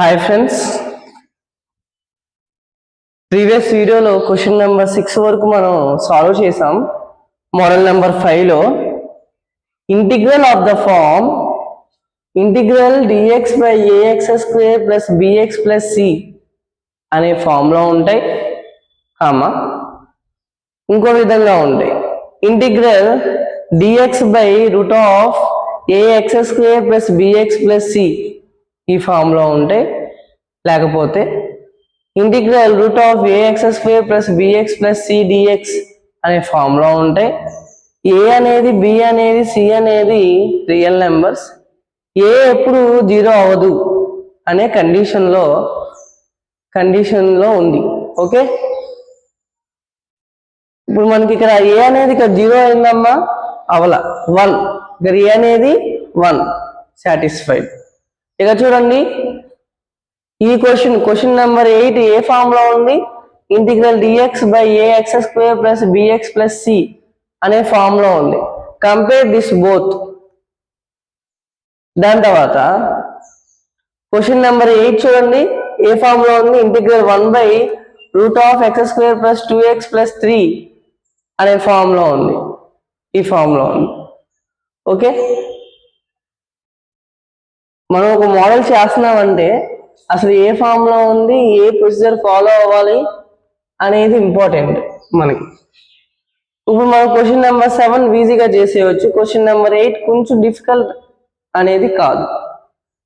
Hi friends, previous వీడియోలో question number 6 వరకు మనం సాల్వ్ చేసాం. మోడల్ నెంబర్ 5లో integral of the form integral dx by ax square plus bx plus c అనే ఫామ్లో ఉంటాయి, ఇంకో విధంగా ఉంటాయి. Integral dx by root of ax square plus bx plus c ఈ ఫామ్లో ఉంటాయి. లేకపోతే integral root of ax square plus bx plus c dx అనే ఫామ్లో ఉంటాయి. a అనేది b అనేది c అనేది రియల్ నెంబర్స్. a ఎప్పుడు 0 అవ్వదు అనే కండిషన్లో ఉంది. ఓకే, ఇప్పుడు మనకి ఇక్కడ a అనేది ఇక్కడ 0 అయిందమ్మా, అవల 1, ఇక్కడ a అనేది 1 సాటిస్ఫైడ్. ఇక చూడండి, ఈ క్వశ్చన్ నెంబర్ 8 ఏ ఫామ్ లో ఉంది? Integral dx by ax square plus bx plus c అనే ఫామ్ లో ఉంది. Compare this both. దాని తర్వాత క్వశ్చన్ నెంబర్ 8 చూడండి, ఏ ఫామ్ లో ఉంది? Integral 1 by root of x square plus 2x plus 3 అనే ఫామ్ లో ఉంది. ఈ ఫామ్ లో ఉంది. ఓకే, మనం ఒక మోడల్ చేస్తున్నామంటే అసలు ఏ ఫామ్ లో ఉంది, ఏ ప్రొసీజర్ ఫాలో అవ్వాలి అనేది ఇంపార్టెంట్ మనకి. ఇప్పుడు మనం క్వశ్చన్ నెంబర్ 7 ఈజీగా చేసేయచ్చు. క్వశ్చన్ నెంబర్ 8 కొంచెం డిఫికల్ట్ అనేది కాదు,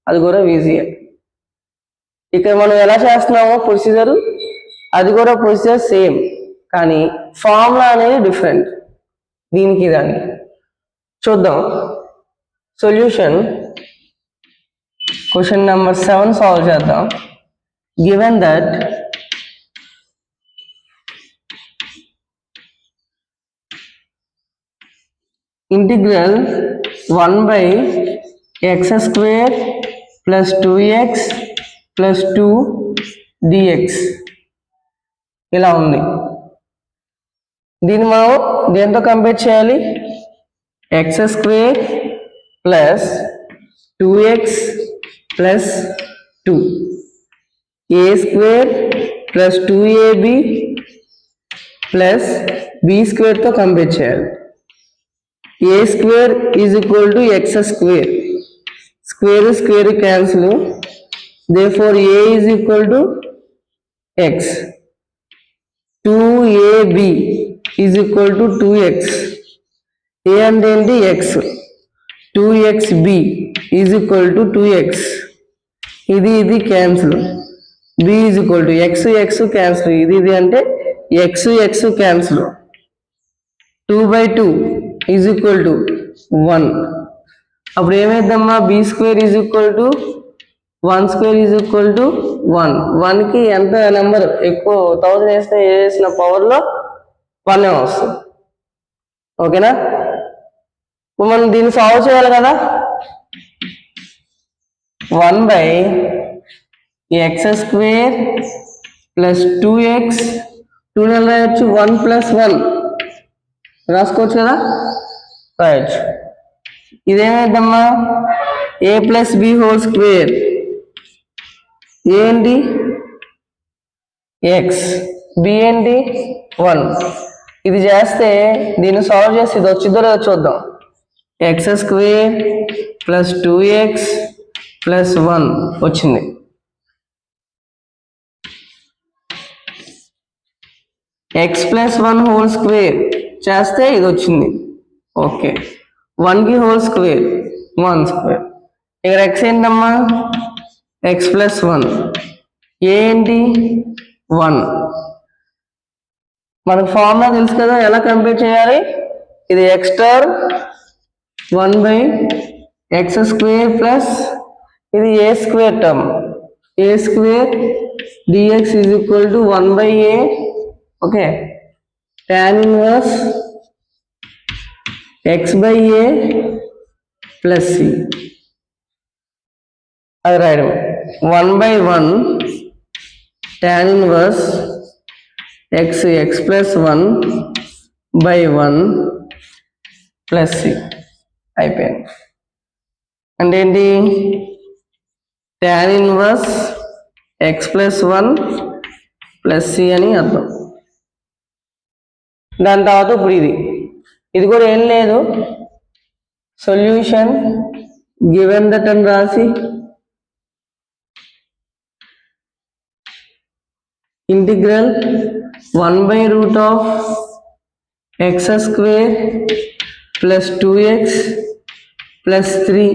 అది కూడా ఈజీయే. ఇక్కడ మనం ఎలా చేస్తున్నామో ప్రొసీజర్, అది కూడా ప్రొసీజర్ సేమ్, కానీ ఫార్ములా అనేది డిఫరెంట్ దీనికి దానికి. చూద్దాం సొల్యూషన్. క్వశ్చన్ నెంబర్ 7 సాల్వ్ చేద్దాం. Given that integral 1 by x square plus 2x plus 2 dx ఇలా ఉంది. దీన్ని మనం దేంతో కంపేర్ చేయాలి? x square plus 2x plus 2 a square plus 2ab plus b స్క్వేర్తో కంపేర్ చేయాలి. a square is equal to x square, square cancel, therefore a is equal to x. 2ab is equal to 2x. a అంటే ఏంటి? x. 2xb is equal to 2x. ఇది cancel. b is equal to x cancel, ఇది అంటే x cancel. 2/2 is equal to 1. అప్పుడు ఏమైందమ్మా? b square is equal to 1 square is equal to 1. 1కి ఎంత number ఎక్కువ 1000 వేస్తే వేసిన పవర్లో 1 వస్తుంది. ఓకేనా? మనం దీన్ని సాల్వ్ చేయాలి కదా. 1 by x square plus 2x, 2 రాయొచ్చు, 1 ప్లస్ 1 రాసుకోవచ్చు కదా, రాయొచ్చు. ఇదేమైందమ్మా? a plus b whole square. ఏంటి? x, b ఏంటి? 1. ఇది చేస్తే దీన్ని సాల్వ్ చేసి ఇది వచ్చిందో లేదో చూద్దాం. x square plus 2x plus 1 వచ్చింది. x ప్లస్ 1 హోల్ స్క్వేర్ చేస్తే ఇది వచ్చింది. ఓకే, 1కి హోల్ స్క్వేర్ 1 స్క్వేర్. ఇక్కడ x ఏంటమ్మా? x plus 1. a ఏంటి? 1. మనకు ఫార్ములా తెలుసు కదా, ఎలా కంపేర్ చేయాలి? ఇది x term 1 by x square plus ఇది a square term, a square dx is equal to 1 by a. Okay, tan inverse x by a plus c. అది రాయడం 1 by 1 tan inverse x plus 1 by 1 plus c అయిపోయింది. అంటే ఏంటి? tan ఇన్వర్స్ x plus 1 plus c అని అర్థం. దాని తర్వాత ఇప్పుడు ఇది కూడా ఏం లేదు, సొల్యూషన్ గివెన్ దట్ అని రాసి integral 1/√x² plus 2x plus 3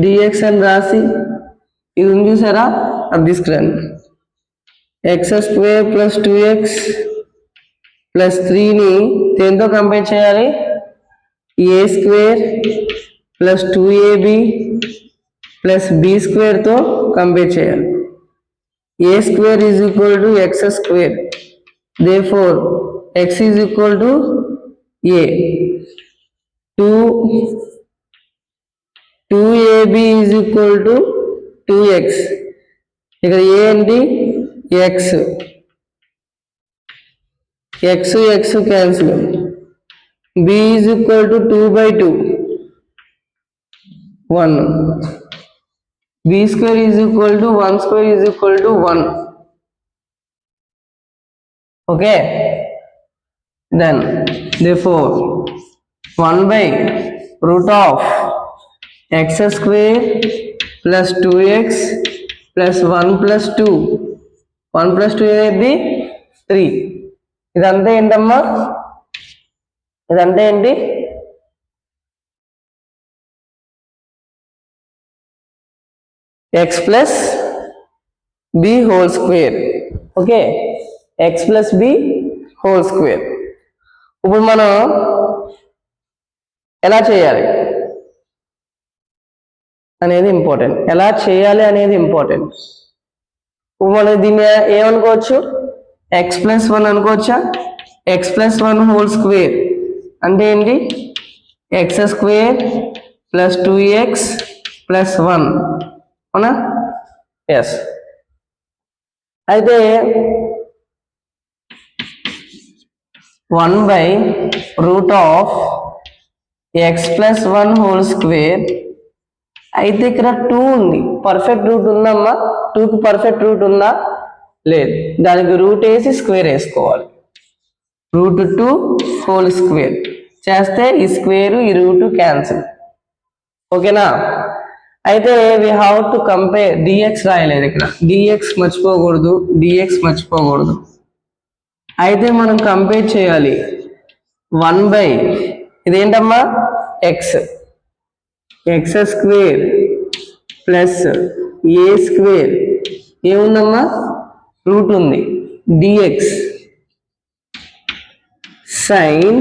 dx అని రాసి ఇది ఉంది చూసారా, అది తీసుకురండి. x² ప్లస్ 2x ప్లస్ 3ని దేంతో కంపేర్ చేయాలి, a² plus 2ab plus b² compare చేయాలి. a² is equal to x², therefore x is equal to a. 2ab is equal to 2x. ఇక్కడ a ఏంటి, x cancel. b is equal to 2/2 1. b² is equal to 1² is equal to 1. Okay, then therefore 1/√x² plus 2x plus 1 plus 2 అనేది 3. ఇదంతా ఏంటమ్మా, ఇదంతా ఏంటి, x plus b whole square. Okay, x plus b whole square. ఇప్పుడు మనం ఎలా చేయాలి అనేది ఇంపార్టెంట్. ఇప్పుడు మనం దీన్ని ఏమనుకోవచ్చు, x plus 1 అనుకోవచ్చా. x plus 1 whole square అంటే ఏంటి, x² ప్లస్ 2x ప్లస్ 1, అవునా. ఎస్, అయితే 1/√x plus 1 whole square. అయితే ఇక్కడ 2 ఉంది, పర్ఫెక్ట్ రూట్ ఉందమ్మా, 2కి పర్ఫెక్ట్ రూట్ ఉందా, లేదు. దానికి రూట్ వేసి స్క్వేర్ వేసుకోవాలి. √2 హోల్ స్క్వేర్ చేస్తే ఈ స్క్వేర్ ఈ రూట్ క్యాన్సిల్. ఓకేనా. అయితే we have to compare, dx రాయలేదు ఇక్కడ, dx మర్చిపోకూడదు. అయితే మనం కంపేర్ చేయాలి 1/ ఇదేంటమ్మా, x² ప్లస్ a² ఏముందమ్మా, రూట్ ఉంది, dx sin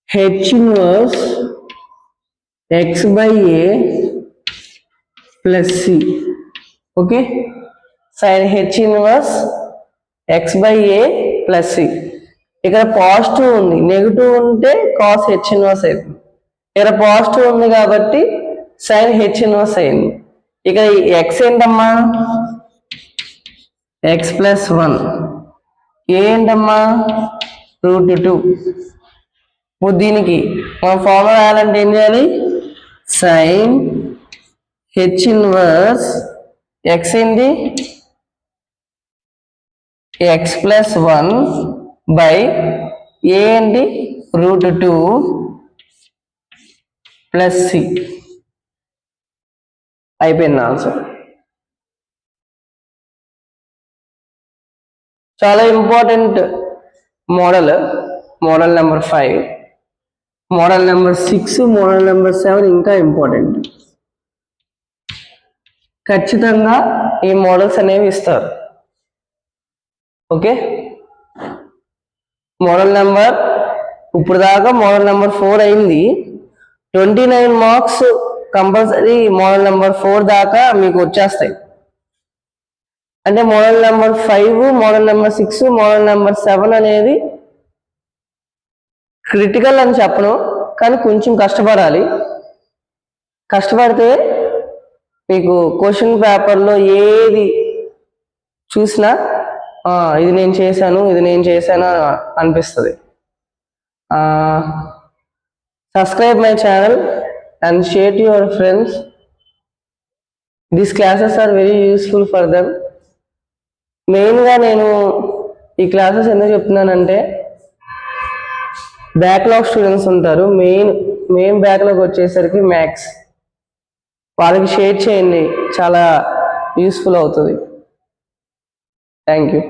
h inverse x/a plus c. Okay, sin h inverse x/a plus c. ఇక్కడ పాజిటివ్ ఉంది, నెగిటివ్ ఉంటే cos h ఇన్వర్స్ అవుతుంది. ఇక్కడ పాజిటివ్ ఉంది కాబట్టి sin h ఇన్వర్స్ అయింది. ఇక్కడ x ఏంటమ్మా, x ప్లస్ 1, a ఏంటమ్మా, √2. ఇప్పుడు దీనికి మనం ఫార్ములా రాయాలంటే ఏం చేయాలి, sin h ఇన్వర్స్ x ఏంటి, x ప్లస్ 1 బై a ఏంటి, √2 ప్లస్ c. అయిపోయింది ఆన్సర్. చాలా important model number 5, model number 6, model number 7 ఇంకా ఇంపార్టెంట్. ఖచ్చితంగా ఈ మోడల్స్ అనేవి ఇస్తారు. ఓకే, మోడల్ నెంబర్ ఇప్పుడు దాకా మోడల్ నెంబర్ 4 అయింది. 29 మార్క్స్ కంపల్సరీ మోడల్ నెంబర్ 4 దాకా మీకు వచ్చేస్తాయి. అంటే model number 5, model number 6, model number 7 అనేది క్రిటికల్ అని చెప్పను, కానీ కొంచెం కష్టపడాలి. కష్టపడితే మీకు క్వశ్చన్ పేపర్లో ఏది చూసినా ఇది నేను చేశాను అనిపిస్తుంది. Subscribe my channel and share to your friends. These classes are very useful for them. మెయిన్గా నేను ఈ క్లాసెస్ ఎందుకు చెప్తున్నానంటే బ్యాక్లాగ్ స్టూడెంట్స్ ఉంటారు, మెయిన్ బ్యాక్లాగ్ వచ్చేసరికి మ్యాథ్స్, వాళ్ళకి షేర్ చేయండి, చాలా యూస్ఫుల్ అవుతుంది. Thank you.